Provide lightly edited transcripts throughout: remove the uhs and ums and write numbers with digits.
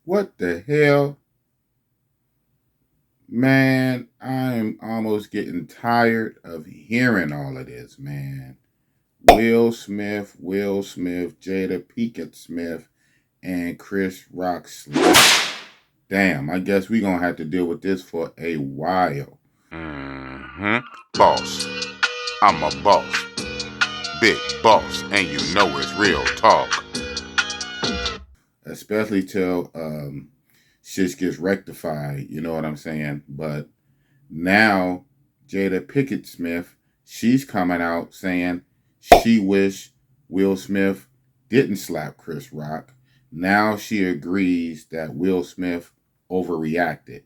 What the hell? Man, I'm almost getting tired of hearing all of this, man. Will Smith, Jada Pinkett Smith, and Chris Rock slap. Damn, I guess we're going to have to deal with this for a while. Boss. I'm a boss. Big boss. And you know it's real talk. Especially till shit gets rectified, you know what I'm saying? But now, Jada Pinkett Smith, she's coming out saying she wished Will Smith didn't slap Chris Rock. Now she agrees that Will Smith overreacted.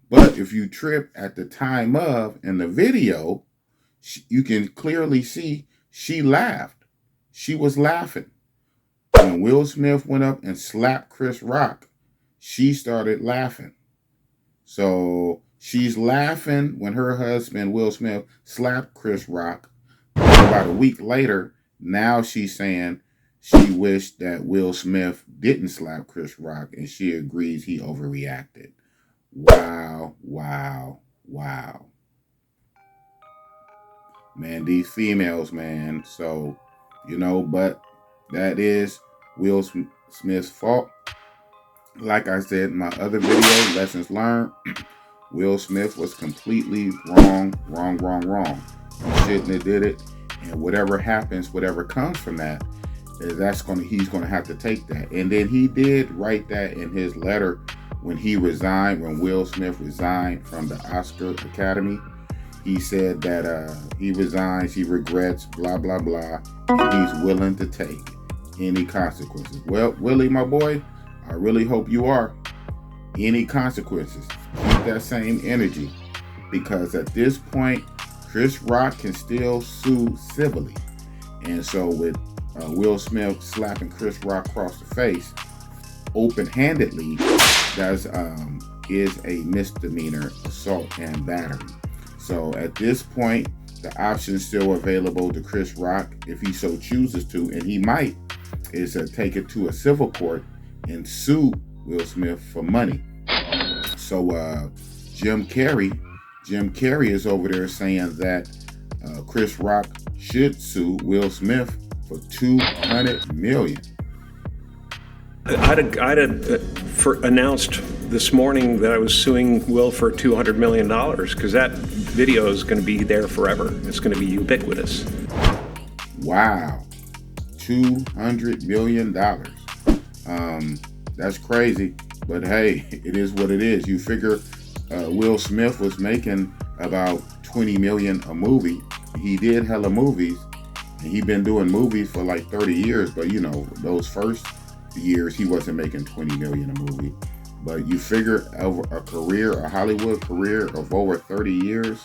But if you trip at the time of in the video, you can clearly see she laughed. She was laughing. When Will Smith went up and slapped Chris Rock, she started laughing. So she's laughing when her husband, Will Smith, slapped Chris Rock. About a week later, now she's saying she wished that Will Smith didn't slap Chris Rock, and she agrees he overreacted. Wow, wow, wow. Man, these females, man. So, but that is Will Smith's fault. Like I said in my other video, Lessons Learned, Will Smith was completely wrong. He shouldn't have did it. And whatever happens, whatever comes from that, he's gonna have to take that. And then he did write that in his letter when Will Smith resigned from the Oscar Academy. He said that he resigns, he regrets, blah, blah, blah, and he's willing to take any consequences. Well, Willie, my boy, I really hope you are. Any consequences. Keep that same energy. Because at this point, Chris Rock can still sue civilly. And so with Will Smith slapping Chris Rock across the face, open-handedly, is a misdemeanor assault and battery. So at this point, the option is still available to Chris Rock if he so chooses to, and he might, is to take it to a civil court and sue Will Smith for money. So Jim Carrey is over there saying that Chris Rock should sue Will Smith for $200 million. I'd announced this morning that I was suing Will for $200 million because that video is going to be there forever. It's going to be ubiquitous. Wow, $200 million. That's crazy, but hey, it is what it is. You figure Will Smith was making about $20 million a movie. He did hella movies, and he'd been doing movies for like 30 years, but those first years he wasn't making $20 million a movie. But you figure over a Hollywood career of over 30 years,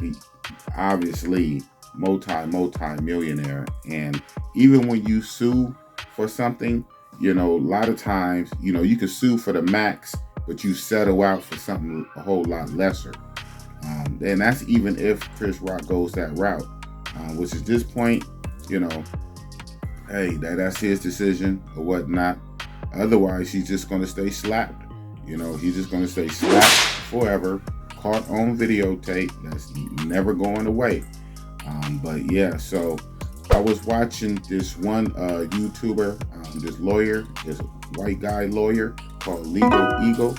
he obviously multi-millionaire. And even when you sue for something, a lot of times, you can sue for the max, but you settle out for something a whole lot lesser. And that's even if Chris Rock goes that route, which at this point, hey, that's his decision or whatnot. Otherwise, he's just going to stay slapped. He's just going to stay slapped forever, caught on videotape. That's never going away. But yeah, so I was watching this one YouTuber, this white guy lawyer called Legal Eagle.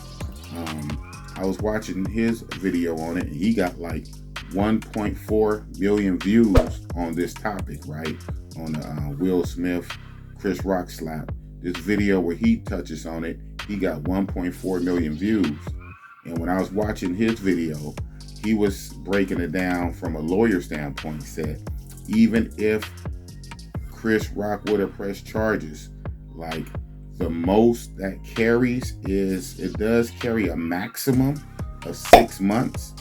I was watching his video on it, and he got like 1.4 million views on this topic, right? On the Will Smith, Chris Rock slap. This video where he touches on it, he got 1.4 million views. And when I was watching his video, he was breaking it down from a lawyer standpoint. He said, even if Chris Rock would have pressed charges, like the most that carries it does carry a maximum of 6 months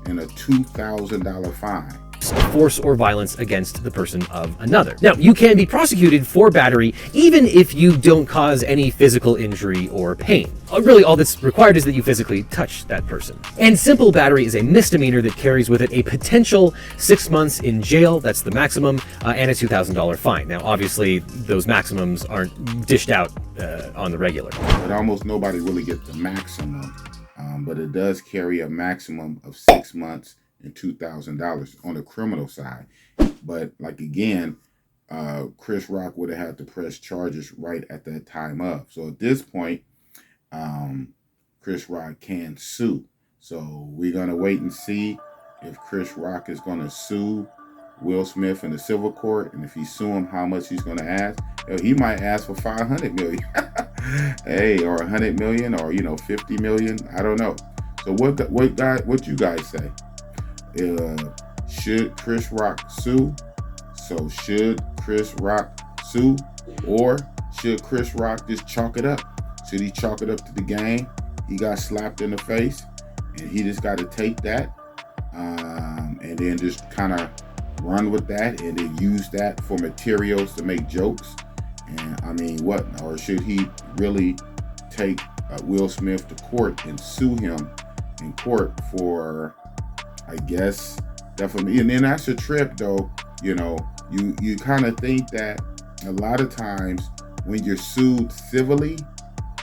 and a $2,000 fine. use of force or violence against the person of another. Now, you can be prosecuted for battery even if you don't cause any physical injury or pain. Really, all that's required is that you physically touch that person. And simple battery is a misdemeanor that carries with it a potential 6 months in jail, that's the maximum, and a $2,000 fine. Now, obviously, those maximums aren't dished out on the regular. But almost nobody really gets the maximum, but it does carry a maximum of 6 months and $2,000 on the criminal side. But like again, Chris Rock would have had to press charges right at that time of. So at this point, Chris Rock can sue. So we're gonna wait and see if Chris Rock is gonna sue Will Smith in the civil court, and if he sue him, how much he's gonna ask. He might ask for 500 million, hey, or 100 million, or 50 million. I don't know. So what you guys say? Should Chris Rock sue? So should Chris Rock sue, or should Chris Rock just chalk it up? Should he chalk it up to the game? He got slapped in the face, and he just got to take that, and then just kind of run with that, and then use that for materials to make jokes. And I mean, what? Or should he really take Will Smith to court and sue him in court for, I guess, definitely? And then that's a trip, though. You kind of think that a lot of times when you're sued civilly,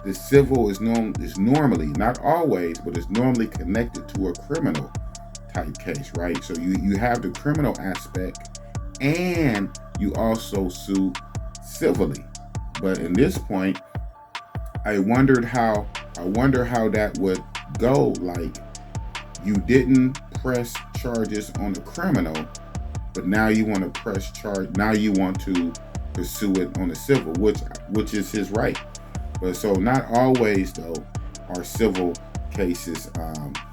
the civil is normally, not always, but it's normally connected to a criminal type case, right? So you have the criminal aspect, and you also sue civilly. But in this point, I wonder how that would go. Like, you didn't press charges on the criminal, but now you want to press charge. Now you want to pursue it on the civil, which is his right. But so not always though are civil cases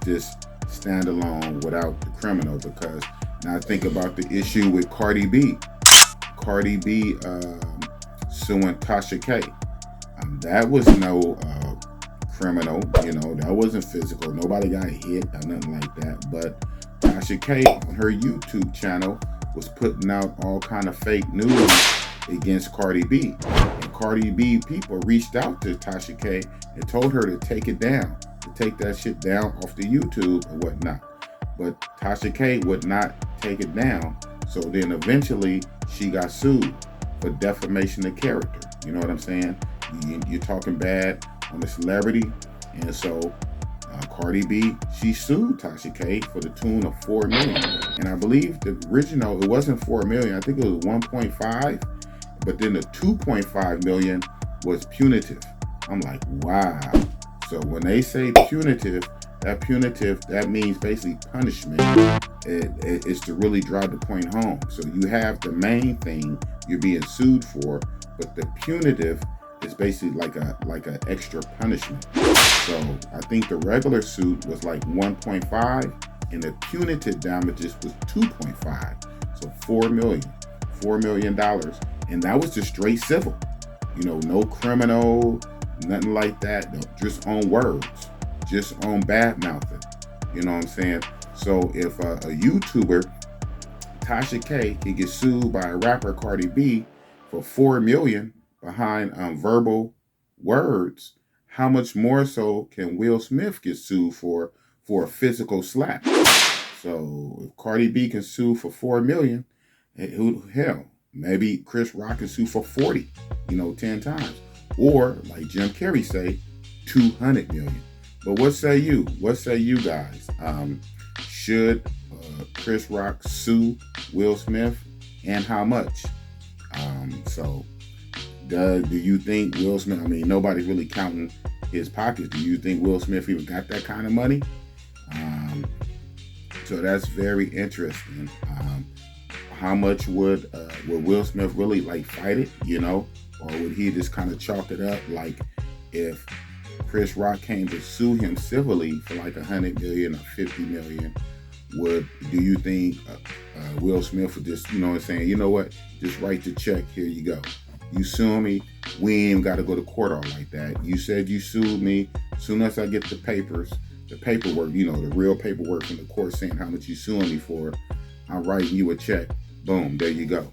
just stand alone without the criminal, because now think about the issue with Cardi B. Cardi B suing Tasha K. That was no criminal, that wasn't physical. Nobody got hit or nothing like that. But Tasha K on her YouTube channel was putting out all kind of fake news against Cardi B. And Cardi B people reached out to Tasha K and told her to take it down, to take that shit down off the YouTube and whatnot. But Tasha K would not take it down. So then eventually she got sued for defamation of character. You know what I'm saying? You're talking bad on a celebrity. And so Cardi B, she sued Tasha K for the tune of $4 million. And I believe the original, it wasn't $4 million. I think it was 1.5. But then the 2.5 million was punitive. I'm like, wow. So when they say punitive, that means basically punishment. It's to really drive the point home. So you have the main thing you're being sued for, but the punitive is basically like a extra punishment. So I think the regular suit was like 1.5, and the punitive damages was 2.5. So $4 million, and that was just straight civil. No criminal, nothing like that. No, just on words, just on bad mouthing. You know what I'm saying? So if a YouTuber, Tasha K, can get sued by a rapper, Cardi B, for $4 million behind verbal words, how much more so can Will Smith get sued for a physical slap? So if Cardi B can sue for $4 million, hell, maybe Chris Rock can sue for 40, 10 times. Or like Jim Carrey say, 200 million. But what say you? What say you guys? Should Chris Rock sue Will Smith, and how much? So do you think Will Smith, nobody's really counting his pockets. Do you think Will Smith even got that kind of money? So that's very interesting. How much would Will Smith really fight it, or would he just kind of chalk it up? Like if Chris Rock came to sue him civilly for like 100 million or 50 million, do you think Will Smith would just, saying, you know what, just write the check, here you go. You sue me, we ain't got to go to court all like that. You said you sued me. As soon as I get the paperwork, the real paperwork from the court saying how much you suing me for, I'm writing you a check. Boom, there you go.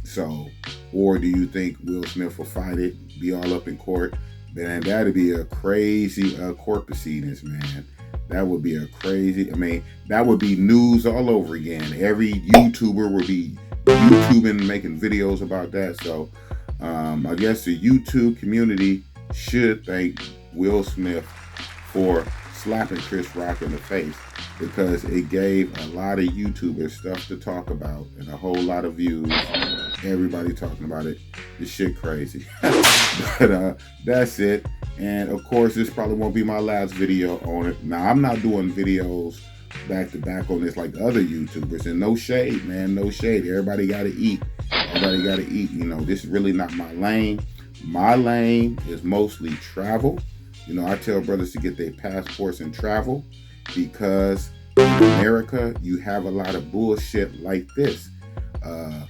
So, or do you think Will Smith will fight it, be all up in court? Man, that'd be a crazy court proceedings, man. That would be a crazy, I mean, that would be news all over again. Every YouTuber would be YouTubing, making videos about that. So, I guess the YouTube community should thank Will Smith for slapping Chris Rock in the face, because it gave a lot of YouTubers stuff to talk about and a whole lot of views. Everybody talking about it. This shit crazy. But that's it. And of course, this probably won't be my last video on it. Now, I'm not doing videos back to back on this like other YouTubers. And no shade, man, no shade. Everybody got to eat. Everybody got to eat. You know, this is really not my lane. My lane is mostly travel. You know, I tell brothers to get their passports and travel, because in America, you have a lot of bullshit like this. A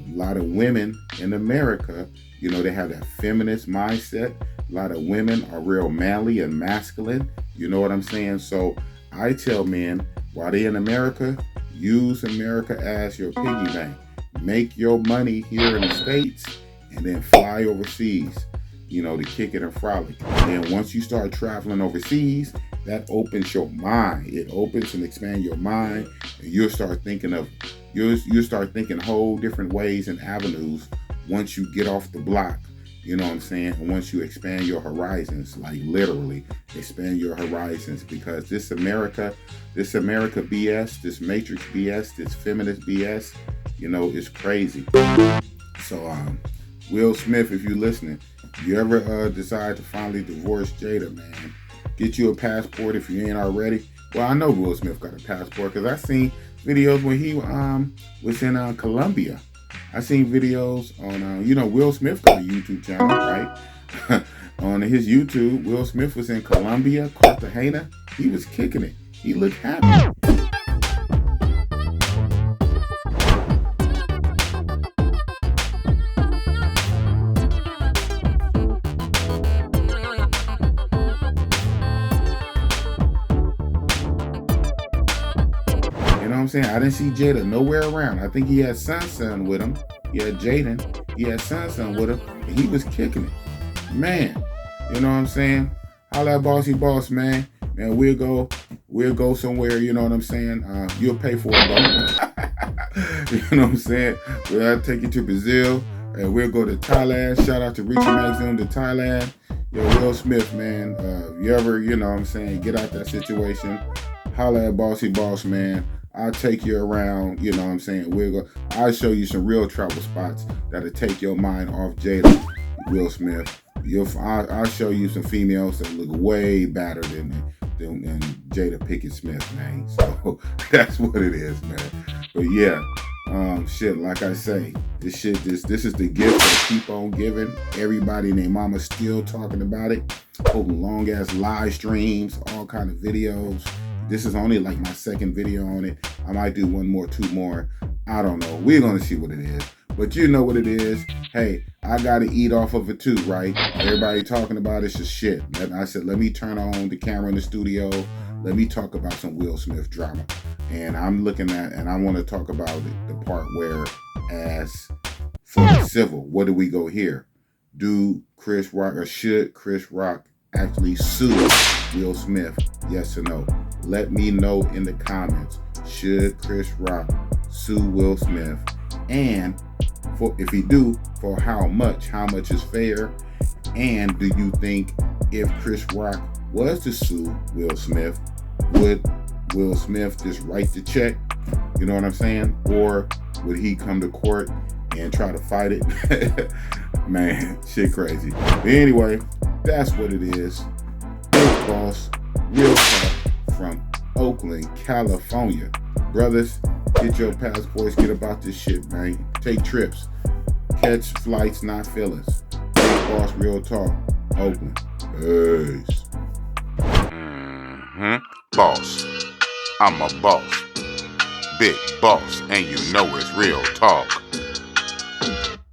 lot of women in America, you know, they have that feminist mindset. A lot of women are real manly and masculine. You know what I'm saying? So I tell men, while they in America, use America as your piggy bank. Make your money here in the States and then fly overseas, you know, to kick it and frolic. And once you start traveling overseas, that opens your mind. It opens and expands your mind, and you'll start thinking whole different ways and avenues once you get off the block. You know what I'm saying? And once you expand your horizons, like literally expand your horizons, because this America BS, this Matrix BS, this feminist BS, you know, is crazy. So, Will Smith, if you're listening, you ever decide to finally divorce Jada, man, get you a passport if you ain't already. Well, I know Will Smith got a passport because I seen videos when he was in Colombia. I seen videos on, you know, Will Smith got a YouTube channel, right? On his YouTube, Will Smith was in Colombia, Cartagena. He was kicking it. He looked happy. You know what I'm saying? I didn't see Jada nowhere around. I think he had Son with him. He had Jaden. He had Son with him. And he was kicking it. Man, you know what I'm saying? Holla at Bossy Boss, man. Man, we'll go somewhere, you know what I'm saying? You'll pay for it, though. You know what I'm saying? We'll take you to Brazil, and we'll go to Thailand. Shout out to Richie Maxim to Thailand. Yo, Will Smith, man. You ever, you know what I'm saying, get out that situation, holla at Bossy Boss, man. I'll take you around, you know what I'm saying? I'll show you some real travel spots that'll take your mind off Jada, Will Smith. I'll show you some females that look way better than Jada Pinkett Smith, man. So that's what it is, man. But yeah, shit, like I say, this is the gift that keep on giving. Everybody and their mama still talking about it. Holding long ass live streams, all kind of videos. This is only like my second video on it. I might do one more, two more. I don't know. We're going to see what it is. But you know what it is. Hey, I got to eat off of it too, right? Everybody talking about it's just shit. I said, let me turn on the camera in the studio. Let me talk about some Will Smith drama. And I'm looking at, and I want to talk about the part where, as for the civil, what do we go here? Do Chris Rock, or should Chris Rock actually sue Will Smith? Yes or no? Let me know in the comments. Should Chris Rock sue Will Smith? And if he do, for how much? How much is fair? And do you think if Chris Rock was to sue Will Smith, would Will Smith just write the check? You know what I'm saying? Or would he come to court and try to fight it? Man, shit crazy. But anyway, that's what it is. Big Boss, real talk from Oakland, California. Brothers, get your passports, get about this shit, man. Take trips. Catch flights, not feelings. Big Boss, real talk. Oakland. Peace. Boss. I'm a boss. Big boss, and you know it's real talk.